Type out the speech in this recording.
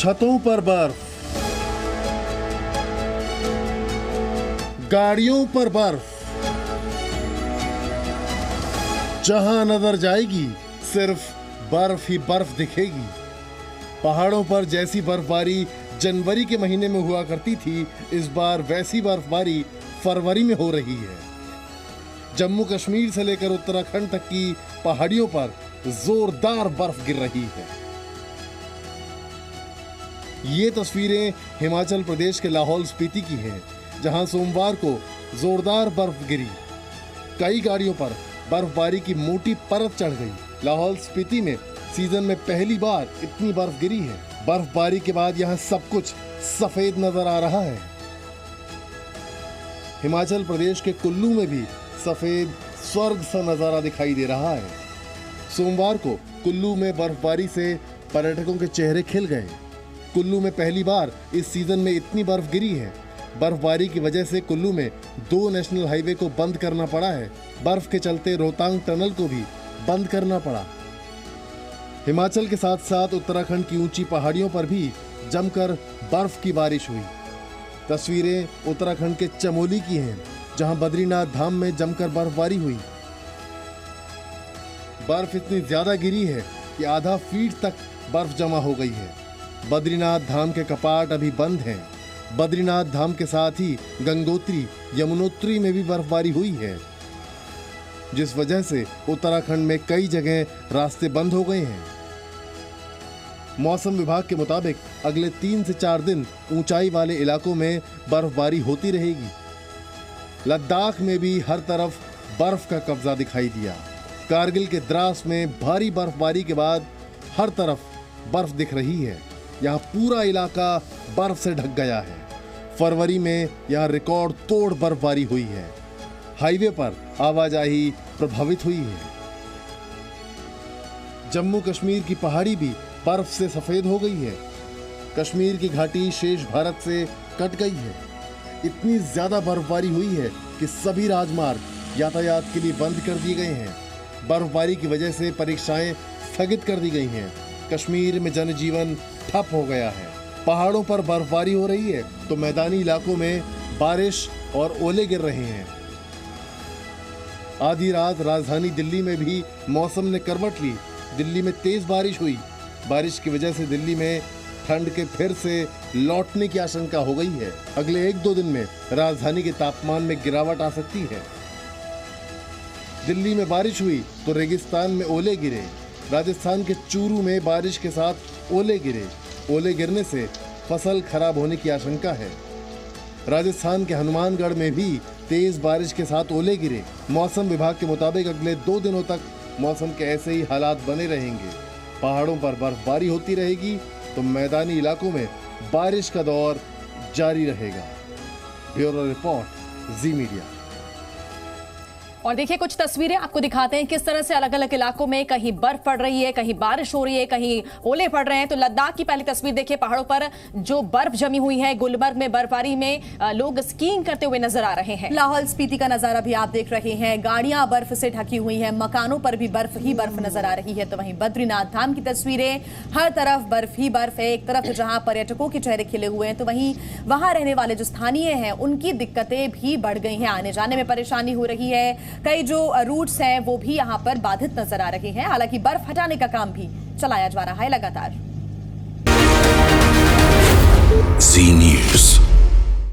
छतों पर बर्फ, गाड़ियों पर बर्फ, जहां नजर जाएगी सिर्फ बर्फ ही बर्फ दिखेगी। पहाड़ों पर जैसी बर्फबारी जनवरी के महीने में हुआ करती थी, इस बार वैसी बर्फबारी फरवरी में हो रही है। जम्मू कश्मीर से लेकर उत्तराखंड तक की पहाड़ियों पर जोरदार बर्फ गिर रही है। ये तस्वीरें हिमाचल प्रदेश के लाहौल स्पीति की हैं, जहां सोमवार को जोरदार बर्फ गिरी। कई गाड़ियों पर बर्फबारी की मोटी परत चढ़ गई। लाहौल स्पीति में सीजन में पहली बार इतनी बर्फ गिरी है। बर्फबारी के बाद यहाँ सब कुछ सफेद नजर आ रहा है। हिमाचल प्रदेश के कुल्लू में भी सफेद स्वर्ग सा नजारा दिखाई दे रहा है। सोमवार को कुल्लू में बर्फबारी से पर्यटकों के चेहरे खिल गए। कुल्लू में पहली बार इस सीजन में इतनी बर्फ गिरी है। बर्फबारी की वजह से कुल्लू में 2 नेशनल हाईवे को बंद करना पड़ा है। बर्फ के चलते रोहतांग टनल को भी बंद करना पड़ा। हिमाचल के साथ साथ उत्तराखंड की ऊंची पहाड़ियों पर भी जमकर बर्फ की बारिश हुई। तस्वीरें उत्तराखंड के चमोली की हैं, जहां बद्रीनाथ धाम में जमकर बर्फबारी हुई। बर्फ इतनी ज्यादा गिरी है कि आधा फीट तक बर्फ जमा हो गई है। बद्रीनाथ धाम के कपाट अभी बंद हैं। बद्रीनाथ धाम के साथ ही गंगोत्री, यमुनोत्री में भी बर्फबारी हुई है, जिस वजह से उत्तराखंड में कई जगह रास्ते बंद हो गए हैं। मौसम विभाग के मुताबिक अगले 3 से 4 दिन ऊंचाई वाले इलाकों में बर्फबारी होती रहेगी। लद्दाख में भी हर तरफ बर्फ का कब्जा दिखाई दिया। कारगिल के द्रास में भारी बर्फबारी के बाद हर तरफ बर्फ दिख रही है। यहाँ पूरा इलाका बर्फ से ढक गया है। फरवरी में यहाँ रिकॉर्ड तोड़ बर्फबारी हुई है। हाईवे पर आवाजाही प्रभावित हुई है। जम्मू कश्मीर की पहाड़ी भी बर्फ से सफेद हो गई है। कश्मीर की घाटी शेष भारत से कट गई है। इतनी ज्यादा बर्फबारी हुई है कि सभी राजमार्ग यातायात के लिए बंद कर दिए गए हैं। बर्फबारी की वजह से परीक्षाएं स्थगित कर दी गई हैं। कश्मीर में जनजीवन ठप हो गया है। पहाड़ों पर बर्फबारी हो रही है तो मैदानी इलाकों में बारिश और ओले गिर रहे हैं। आधी रात राजधानी दिल्ली में भी मौसम ने करवट ली। दिल्ली में तेज बारिश हुई। बारिश की वजह से दिल्ली में ठंड के फिर से लौटने की आशंका हो गई है। अगले 1-2 दिन में राजधानी के तापमान में गिरावट आ सकती है। दिल्ली में बारिश हुई तो रेगिस्तान में ओले गिरे। राजस्थान के चूरू में बारिश के साथ ओले गिरे। ओले गिरने से फसल खराब होने की आशंका है। राजस्थान के हनुमानगढ़ में भी तेज बारिश के साथ ओले गिरे। मौसम विभाग के मुताबिक अगले 2 दिनों तक मौसम के ऐसे ही हालात बने रहेंगे। पहाड़ों पर बर्फबारी होती रहेगी तो मैदानी इलाकों में बारिश का दौर जारी रहेगा। ब्यूरो रिपोर्ट, जी मीडिया। और देखिए कुछ तस्वीरें आपको दिखाते हैं किस तरह से अलग अलग इलाकों में कहीं बर्फ पड़ रही है, कहीं बारिश हो रही है, कहीं ओले पड़ रहे हैं। तो लद्दाख की पहली तस्वीर देखिए, पहाड़ों पर जो बर्फ जमी हुई है। गुलमर्ग में बर्फबारी में लोग स्कीइंग करते हुए नजर आ रहे हैं। लाहौल स्पीति का नजारा भी आप देख रहे हैं। गाड़ियां बर्फ से ढकी हुई हैं, मकानों पर भी बर्फ ही बर्फ नजर आ रही है। तो वहीं बद्रीनाथ धाम की तस्वीरें, हर तरफ बर्फ ही बर्फ है। एक तरफ जहां पर्यटकों के चेहरे खिले हुए हैं तो वहीं वहां रहने वाले जो स्थानीय हैं उनकी दिक्कतें भी बढ़ गई हैं। आने जाने में परेशानी हो रही है। कई जो रूट्स हैं वो भी यहां पर बाधित नजर आ रहे हैं। हालांकि बर्फ हटाने का काम भी चलाया जा रहा है लगातार। जी न्यूज़।